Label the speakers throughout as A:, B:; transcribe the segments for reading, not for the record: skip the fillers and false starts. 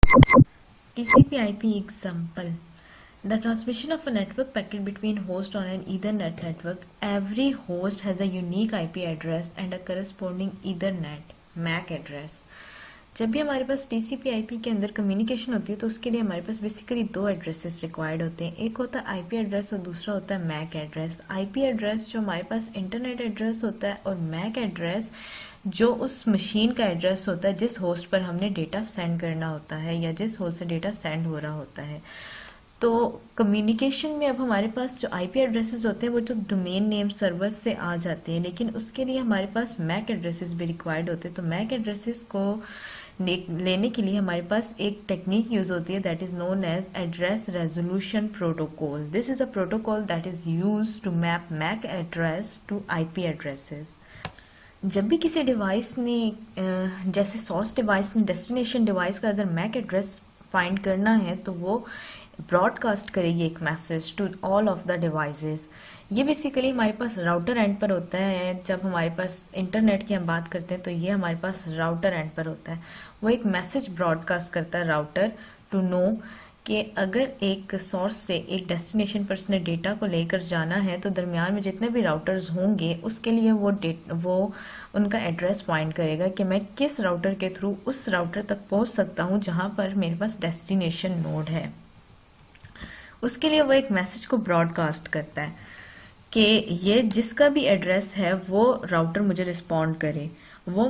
A: TCP/IP example. The transmission of a network packet between hosts on an Ethernet network. Every host has a unique IP address and a corresponding Ethernet MAC address. जब भी हमारे पास TCP/IP के अंदर communication होती है तो उसके लिए हमारे पास बेसिकली दो एड्रेसेस रिक्वायर्ड होते हैं. एक होता है IP एड्रेस और दूसरा होता है MAC एड्रेस. IP एड्रेस जो हमारे पास इंटरनेट एड्रेस होता है और MAC एड्रेस जो उस मशीन का एड्रेस होता है जिस होस्ट पर हमने डेटा सेंड करना होता है या जिस होस्ट से डेटा सेंड हो रहा होता है. तो कम्युनिकेशन में अब हमारे पास जो IP एड्रेसेस होते हैं वो तो डोमेन नेम सर्वर से आ जाते हैं, लेकिन उसके लिए हमारे पास MAC एड्रेसेस भी रिक्वायर्ड होते हैं. तो MAC एड्रेसेस को लेने के लिए हमारे पास एक टेक्निक यूज होती है that is known as address resolution protocol. This is a protocol that is use to map MAC address to IP addresses. जब भी किसी डिवाइस ने जैसे सोर्स डिवाइस ने डेस्टिनेशन डिवाइस का अगर MAC एड्रेस फाइंड करना है तो वो ब्रॉडकास्ट करेगी एक message to all of the devices. ये बेसिकली हमारे पास राउटर एंड पर होता है. जब हमारे पास इंटरनेट की हम बात करते हैं तो ये हमारे पास राउटर एंड पर होता है. वो एक मैसेज ब्रॉडकास्ट करता है राउटर टू नो कि अगर एक सोर्स से एक डेस्टिनेशन पर उसने डेटा को लेकर जाना है तो दरमियान में जितने भी राउटर्स होंगे उसके लिए वो उनका एड्रेस फाइंड करेगा कि मैं किस राउटर के थ्रू उस राउटर तक पहुंच सकता हूं जहां पर मेरे पास डेस्टिनेशन नोड है. उसके लिए वो एक मैसेज को ब्रॉडकास्ट करता है कि ये जिसका भी एड्रेस है वो राउटर मुझे रिस्पॉन्ड करे. वो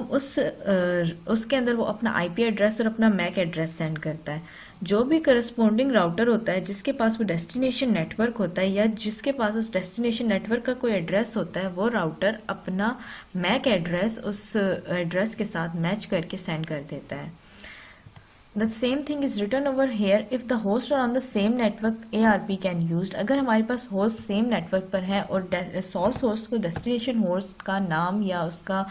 A: उसके अंदर वो अपना IP एड्रेस और अपना MAC एड्रेस सेंड करता है. जो भी करस्पॉन्डिंग राउटर होता है जिसके पास वो डेस्टिनेशन नेटवर्क होता है या जिसके पास उस डेस्टिनेशन नेटवर्क का कोई एड्रेस होता है वो राउटर अपना MAC एड्रेस उस एड्रेस के साथ मैच करके सेंड कर देता है. The same thing is written over here. If the hosts are on the same network, ARP can used. अगर हमारे पास होस्ट सेम नेटवर्क पर है और सोर्स होस्ट को डेस्टिनेशन होस्ट का नाम या उसका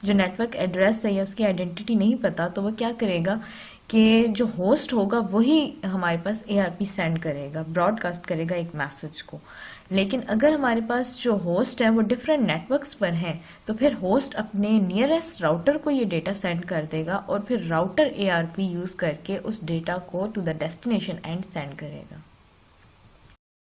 A: जो नेटवर्क एड्रेस है या उसकी आइडेंटिटी नहीं पता तो वो क्या करेगा कि जो होस्ट होगा वही हमारे पास ARP सेंड करेगा, ब्रॉडकास्ट करेगा एक मैसेज को. लेकिन अगर हमारे पास जो होस्ट है वो डिफरेंट नेटवर्क्स पर है तो फिर होस्ट अपने नियरेस्ट राउटर को ये डेटा सेंड कर देगा और फिर राउटर ARP यूज करके उस डेटा को to the destination end send करेगा.